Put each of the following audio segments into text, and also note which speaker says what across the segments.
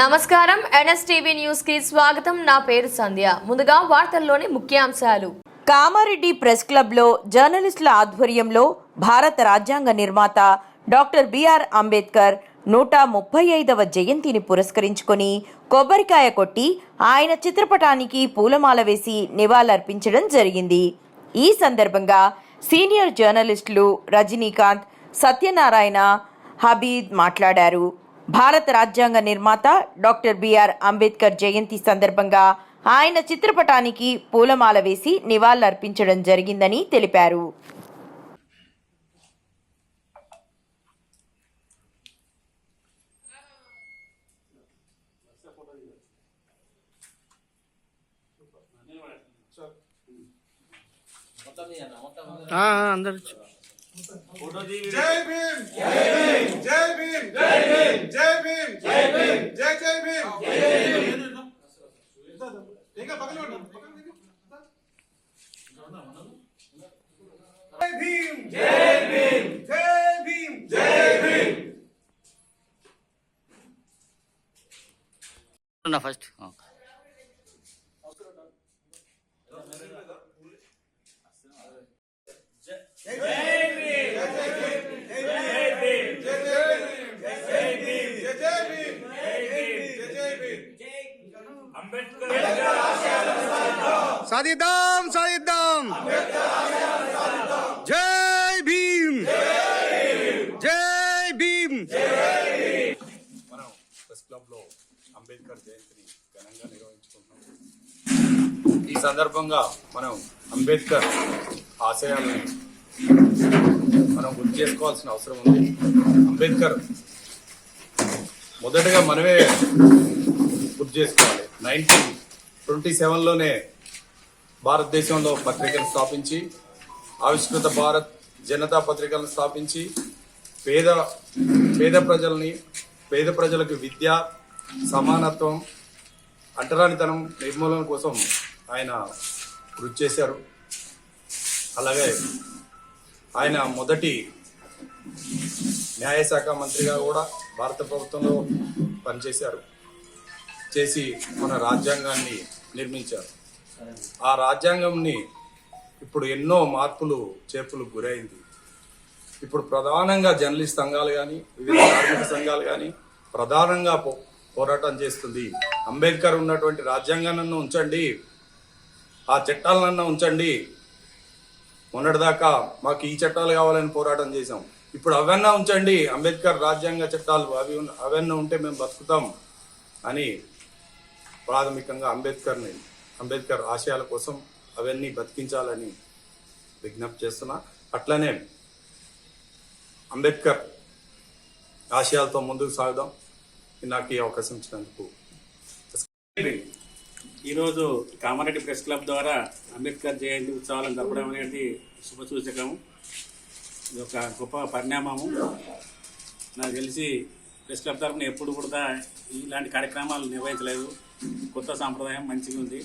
Speaker 1: నమస్కారం NSTV news కి స్వాగతం. నా పేరు సంధ్య. ముందుగా వార్తల్లోని ముఖ్యాంశాలు.
Speaker 2: కామారెడ్డి ప్రెస్ క్లబ్ లో జర్నలిస్టుల ఆధ్వర్యంలో భారత రాజ్యాంగ నిర్మాత డాక్టర్ బిఆర్ అంబేద్కర్ 135వ జయంతిని పురస్కరించుకొని కొబ్బరికాయ కొట్టి ఆయన చిత్రపటానికి పూలమాల వేసి నివాళులర్పించడం జరిగింది. ఈ సందర్భంగా సీనియర్ జర్నలిస్టులు రజనీకాంత్, సత్యనారాయణ, హబీద్ మాట్లాడారు. భారత రాజ్యాంగ నిర్మాత డాక్టర్ బిఆర్ అంబేద్కర్ జయంతి సందర్భంగా ఆయన చిత్రపటానికి పూలమాల వేసి నివాళులర్పించడం జరిగిందని తెలిపారు.
Speaker 3: జై భీమ్ జై భీమ్ జై భీమ్ జై భీమ్ జై భీమ్ జై భీమ్ జై జై భీమ్ ఇంకా పక్కన జై భీమ్ జై భీమ్ జై భీమ్ జై భీమ్
Speaker 4: నా ఫస్ట్
Speaker 5: సాధిద్దాం సాధిద్దాం జై భీమ్ జై భీమ్.
Speaker 3: మనం ప్రెస్ క్లబ్ లో అంబేద్కర్ జయంతిని ఘనంగా నిర్వహించుకుంటున్నాం. ఈ సందర్భంగా మనం అంబేద్కర్ ఆశయాలను మనం గుర్తు చేసుకోవాల్సిన అవసరం ఉంది. అంబేద్కర్ మొదటగా మనమే గుర్తు చేసుకోవాలి. 1927లోనే భారతదేశంలో పత్రికలు స్థాపించి, ఆవిష్కృత భారత్ జనతా పత్రికలను స్థాపించి పేద ప్రజలకు విద్య, సమానత్వం, అంటరానితనం నిర్మూలన కోసం ఆయన కృషి చేశారు. అలాగే ఆయన మొదటి న్యాయశాఖ మంత్రిగా కూడా భారత ప్రభుత్వంలో పనిచేశారు. చేసి మన రాజ్యాంగాన్ని నిర్మించారు. ఆ రాజ్యాంగంని ఇప్పుడు ఎన్నో మార్పులు చేర్పులు గురైంది. ఇప్పుడు ప్రధానంగా జర్నలిస్ట్ సంఘాలు కానీ, వివిధ కార్మిక సంఘాలు కానీ ప్రధానంగా పోరాటం చేస్తుంది. అంబేద్కర్ ఉన్నటువంటి రాజ్యాంగాన్ని ఉంచండి, ఆ చట్టాలన్నా ఉంచండి. మొన్నటిదాకా మాకు ఈ చట్టాలు కావాలని పోరాటం చేశాం. ఇప్పుడు అవన్నీ ఉంచండి, అంబేద్కర్ రాజ్యాంగ చట్టాలు అవన్నీ ఉంటే మేము బతుకుతాం అని ప్రాథమికంగా అంబేద్కర్ ఆశయాల కోసం అవన్నీ బతికించాలని విజ్ఞప్తి చేస్తున్నా. అట్లనే అంబేద్కర్ ఆశయాలతో ముందుకు సాగుదాం. నాకు ఈ అవకాశం ఇచ్చినందుకు.
Speaker 6: ఈరోజు కామారెడ్డి ప్రెస్ క్లబ్ ద్వారా అంబేద్కర్ జయంతి ఉత్సవాలను జరపడం అనేది శుభసూచకము. ఇది ఒక గొప్ప పరిణామము. నాకు తెలిసి ప్రెస్ క్లబ్ తరఫున ఎప్పుడు కూడా ఇలాంటి కార్యక్రమాలు నిర్వహించలేదు. కొత్త సాంప్రదాయం మంచిగా ఉంది.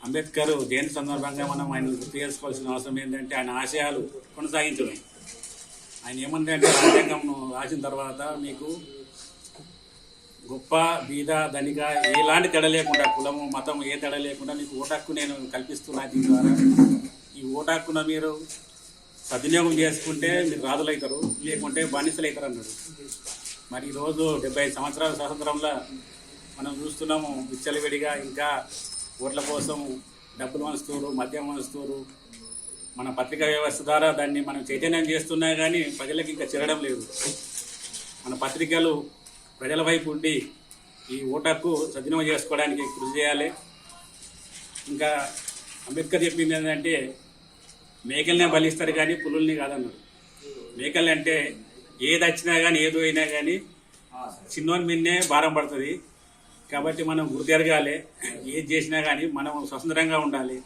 Speaker 6: అంబేద్కర్ జయంతి సందర్భంగా మనం ఆయన గుర్తు చేసుకోవాల్సిన అవసరం ఏంటంటే ఆయన ఆశయాలు కొనసాగించడం. ఆయన ఏమంటే రాజ్యాంగం రాసిన తర్వాత మీకు గొప్ప, బీద, ధనిక ఎలాంటి తేడా లేకుండా, కులము, మతం ఏ తేడా లేకుండా మీకు ఓటాక్కు నేను కల్పిస్తున్నా. దీని ద్వారా ఈ ఓటాక్కున మీరు సద్వినియోగం చేసుకుంటే మీరు రాజులవుతారు, లేకుంటే బానిసలు అవుతారు అన్నాడు. మరి ఈరోజు 75 సంవత్సరాల స్వాతంత్రంలో మనం చూస్తున్నాము విచ్చలవిడిగా ఇంకా ఓట్ల కోసం డబ్బులు వస్తున్నారు, మద్యం వస్తున్నారు. మన పత్రికా వ్యవస్థ ద్వారా దాన్ని మనం చైతన్యం చేస్తున్నా కానీ ప్రజలకు ఇంకా చేరడం లేదు. మన పత్రికలు ప్రజల వైపు ఉండి ఈ ఓటర్కు సద్వినియోగం చేసుకోవడానికి కృషి చేయాలి. ఇంకా అంబేద్కర్ చెప్పింది ఏంటంటే మేకల్నే బలిస్తారు కానీ పులుల్ని కాదన్నాడు. మేకల్ని అంటే ఏది వచ్చినా కానీ ఏదో అయినా కానీ చిన్నోని మీదనే భారం పడుతుంది. కాబట్టి మనం గుర్తెరగాలి. ఏది చేసినా కానీ మనం స్వతంత్రంగా ఉండాలి.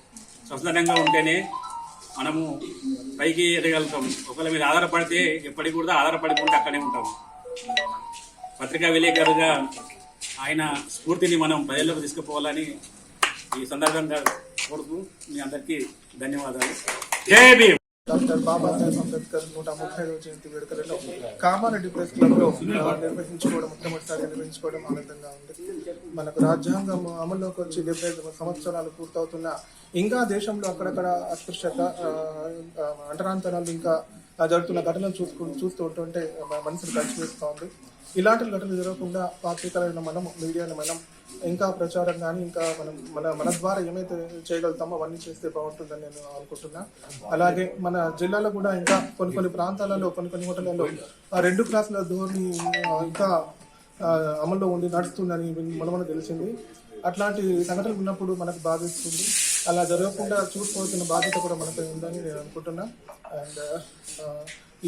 Speaker 6: స్వతంత్రంగా ఉంటేనే మనము పైకి ఎదగలుగుతాం. ఒకళ్ళ మీద ఆధారపడితే ఎప్పటికి కూడా ఆధారపడకుండా అక్కడే ఉంటాము. పత్రికా విలేకరుగా ఆయన స్ఫూర్తిని మనం ప్రజల్లోకి తీసుకుపోవాలని ఈ సందర్భంగా కోరుతూ మీ అందరికీ ధన్యవాదాలు. జై భీమ్.
Speaker 3: డాక్టర్ బాబాసాహెబ్ అంబేద్కర్ 135వ జయంతి వేడుకలలో కామారెడ్డి ప్రెస్ క్లబ్ లో మొట్టమొదటిసారి నిర్వహించుకోవడం ఆనందంగా ఉంది. మనకు రాజ్యాంగం అమల్లోకి వచ్చి 75 సంవత్సరాలు పూర్తవుతున్న ఇంకా దేశంలో అక్కడక్కడ అస్పృశ్యత అంటరాంతరాలు ఇంకా జరుగుతున్న ఘటనలు చూస్తూ ఉంటుంటే మనసును కలిసివేస్తూ ఉంది. ఇలాంటి ఘటనలు జరగకుండా పాత్రికలైన మనం, మీడియాని మనం ఇంకా ప్రచారం కానీ ఇంకా మన ద్వారా ఏమైతే చేయగలుగుతామో అవన్నీ చేస్తే బాగుంటుందని నేను అనుకుంటున్నా. అలాగే మన జిల్లాలో కూడా ఇంకా కొన్ని ప్రాంతాలలో కొన్ని హోటళ్లలో 2 క్లాసుల ధోరణి ఇంకా అమల్లో ఉండి నడుస్తుందని మన తెలిసింది. అట్లాంటి సంఘటనలు ఉన్నప్పుడు మనకు బాధిస్తుంది. అలా జరగకుండా చూసుకోవాల్సిన బాధ్యత కూడా మనపై ఉందని నేను అనుకుంటున్నా. అండ్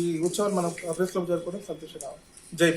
Speaker 3: ఈ ఉత్సవాలు మనం ప్రెస్ క్లబ్ జరుపుకోవడం సంతోషంగా. జై